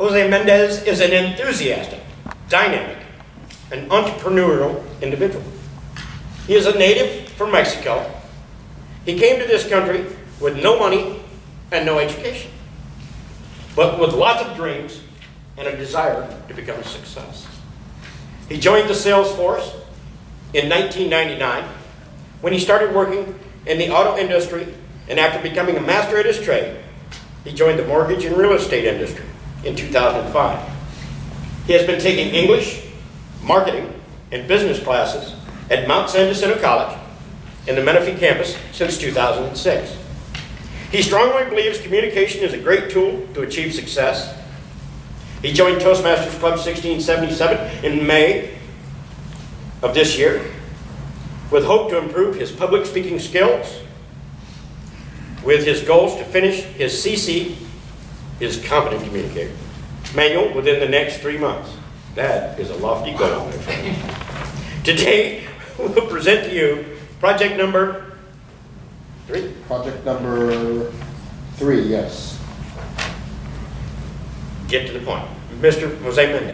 Jose Mendez is an enthusiastic, dynamic, and entrepreneurial individual. He is a native from Mexico. He came to this country with no money and no education, but with lots of dreams and a desire to become a success. He joined the sales force in 1999 when he started working in the auto industry, and after becoming a master at his trade, he joined the mortgage and real estate industry in 2005. He has been taking English, marketing, and business classes at Mount San Jacinto College in the Menifee campus since 2006. He strongly believes communication is a great tool to achieve success. He joined Toastmasters Club 1677 in May of this year with hope to improve his public speaking skills, with his goals to finish his CC, his Competent Communicator, manual within the next 3 months. That is a lofty goal, my friend. Today, we'll present to you project number 3. Project number 3, yes. Get to the point. Mr. Jose Mendez.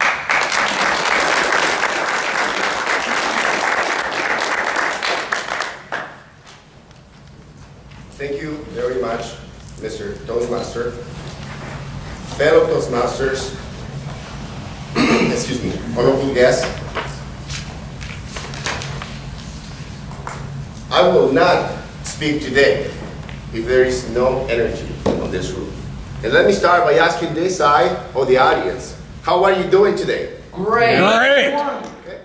Thank you very much, Mr. Toastmaster. Fellow Toastmasters, excuse me, honorable guests, I will not speak today if there is no energy on this room. And let me start by asking this side of the audience, how are you doing today? Great. Okay.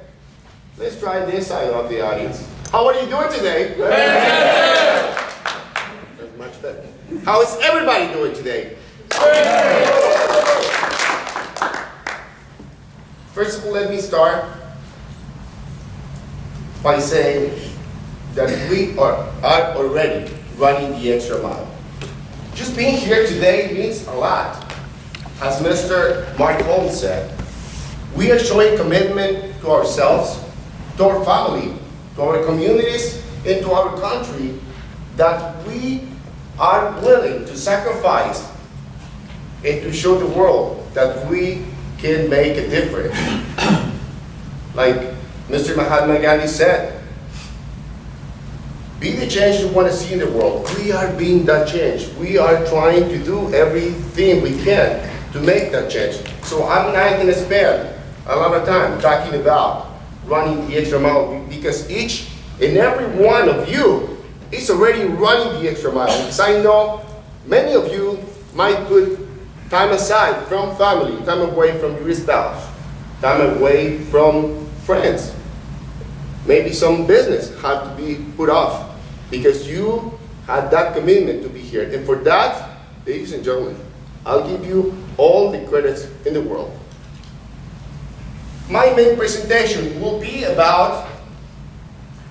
Let's try this side of the audience. How are you doing today? Great. Much better. How is everybody doing today? First of all, let me start by saying that we are already running the extra mile. Just being here today means a lot. As Mr. Mark Holmes said, we are showing commitment to ourselves, to our family, to our communities, and to our country, that we are willing to sacrifice and to show the world that we can make a difference. Like Mr. Mahatma Gandhi said, be the change you want to see in the world. We are being that change. We are trying to do everything we can to make that change. So I'm not going to spend a lot of time talking about running the extra mile, because each and every one of you is already running the extra mile. Because I know many of you might put time aside from family, time away from your spouse, time away from friends. Maybe some business had to be put off because you had that commitment to be here. And for that, ladies and gentlemen, I'll give you all the credits in the world. My main presentation will be about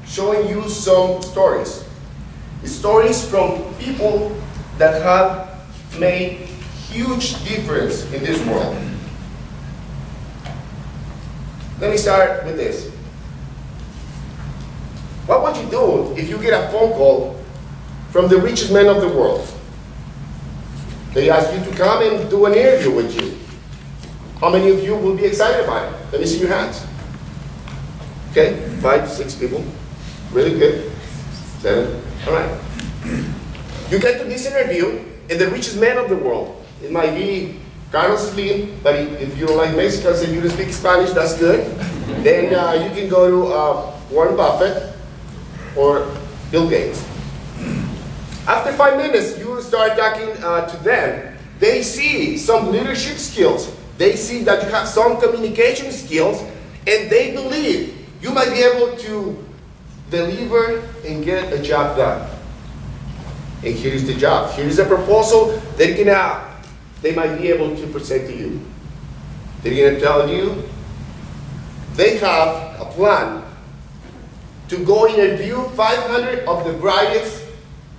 showing you some stories. Stories from people that have made huge difference in this world. Let me start with this. What would you do if you get a phone call from the richest man of the world? They ask you to come and do an interview with you. How many of you will be excited about it? Let me see your hands. Okay, 5, 6 people. Really good. 7. All right. You get to this interview, and the richest man of the world, it might be Carlos Slim, but if you don't like Mexicans and you don't speak Spanish, that's good. Then you can go to Warren Buffett or Bill Gates. After 5 minutes, you start talking to them. They see some leadership skills. They see that you have some communication skills, and they believe you might be able to deliver and get a job done. And here's the job. Here's a proposal they might be able to present to you. They're going to tell you they have a plan to go interview 500 of the brightest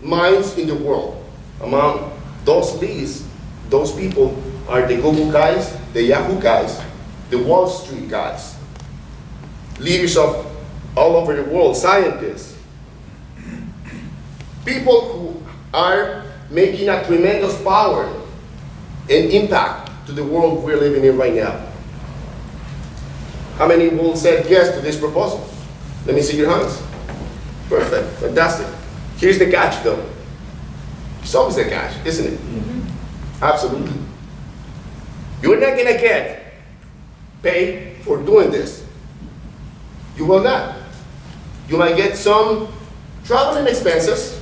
minds in the world. Among those lists, those people are the Google guys, the Yahoo guys, the Wall Street guys, leaders of all over the world, scientists, people who are making a tremendous power and impact to the world we're living in right now? How many will say yes to this proposal? Let me see your hands. Perfect, fantastic. Here's the catch though. It's always the catch, isn't it? Absolutely. You're not gonna get paid for doing this. You will not. You might get some traveling expenses,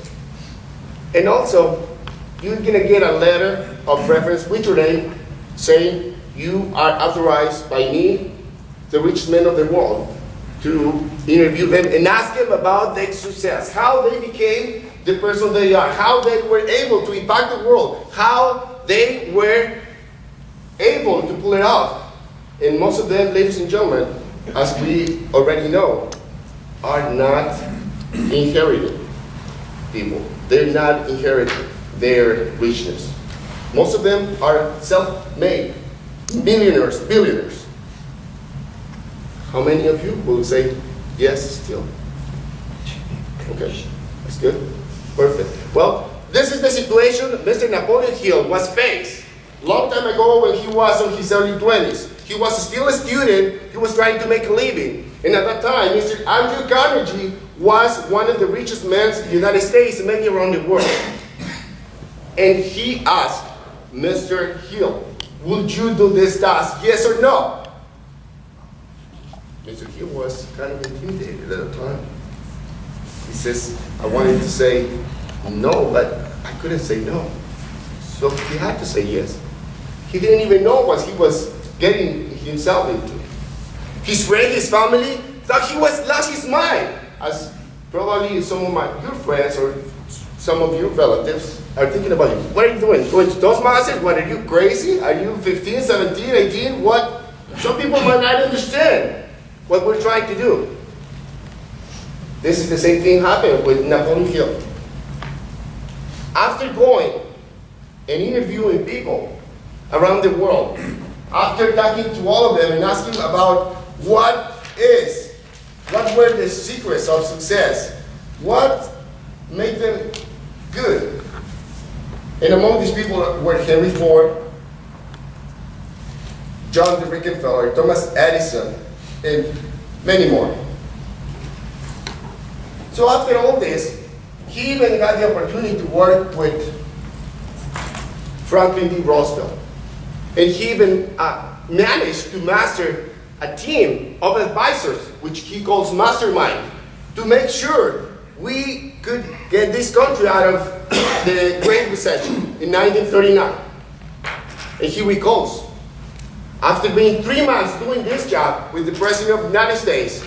and also you're gonna get a letter of reference with your name saying you are authorized by me, the richest man of the world, to interview them and ask them about their success, how they became the person they are, how they were able to impact the world, how they were able to pull it off. And most of them, ladies and gentlemen, as we already know, are not inherited people. They're not inherited their richness. Most of them are self-made, millionaires, billionaires. How many of you will say yes still? Okay, that's good. Perfect. Well, this is the situation Mr. Napoleon Hill was faced long time ago when he was in his early 20s. He was still a student. He was trying to make a living. And at that time, Mr. Andrew Carnegie was one of the richest men in the United States and maybe around the world. And he asked Mr. Hill, would you do this task, yes or no? Mr. Hill was kind of intimidated at the time. He says, I wanted to say no, but I couldn't say no. So he had to say yes. He didn't even know what he was getting himself into. His friend, his family, thought he was lost his mind. As probably some of your friends or some of your relatives are thinking about you. What are you doing? Going to toastmasters? What, are you crazy? Are you 15, 17, 18? What? Some people might not understand what we're trying to do. This is the same thing happened with Napoleon Hill. After going and interviewing people around the world, after talking to all of them and asking about what were the secrets of success, what made them good. And among these people were Henry Ford, John D. Rockefeller, Thomas Edison, and many more. So after all this, he even got the opportunity to work with Franklin D. Roosevelt. And he even managed to master a team of advisors, which he calls mastermind, to make sure we could get this country out of the Great Recession in 1939. And here he goes. After being 3 months doing this job with the President of the United States,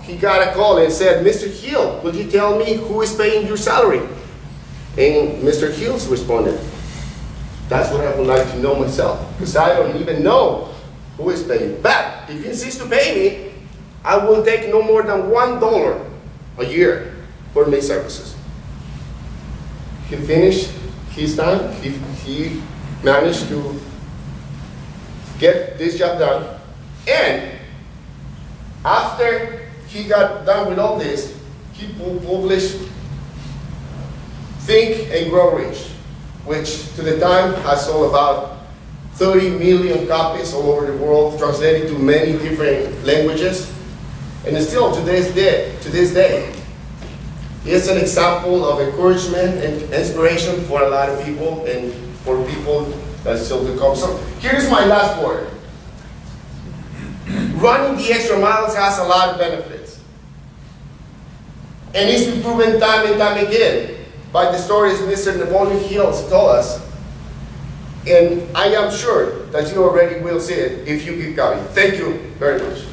he got a call and said, Mr. Hill, could you tell me who is paying your salary? And Mr. Hills responded, that's what I would like to know myself, because I don't even know who is paying. But if you insist to pay me, I will take no more than $1 a year for my services. He finished his time. He managed to get this job done. And after he got done with all this, he published Think and Grow Rich, which to the time has sold about 30 million copies all over the world, translated to many different languages. And still to this day, it's an example of encouragement and inspiration for a lot of people and for people that still to come. So here's my last word. Running the extra miles has a lot of benefits. And it's been proven time and time again by the stories Mr. Napoleon Hill told us. And I am sure that you already will see it if you keep coming. Thank you very much.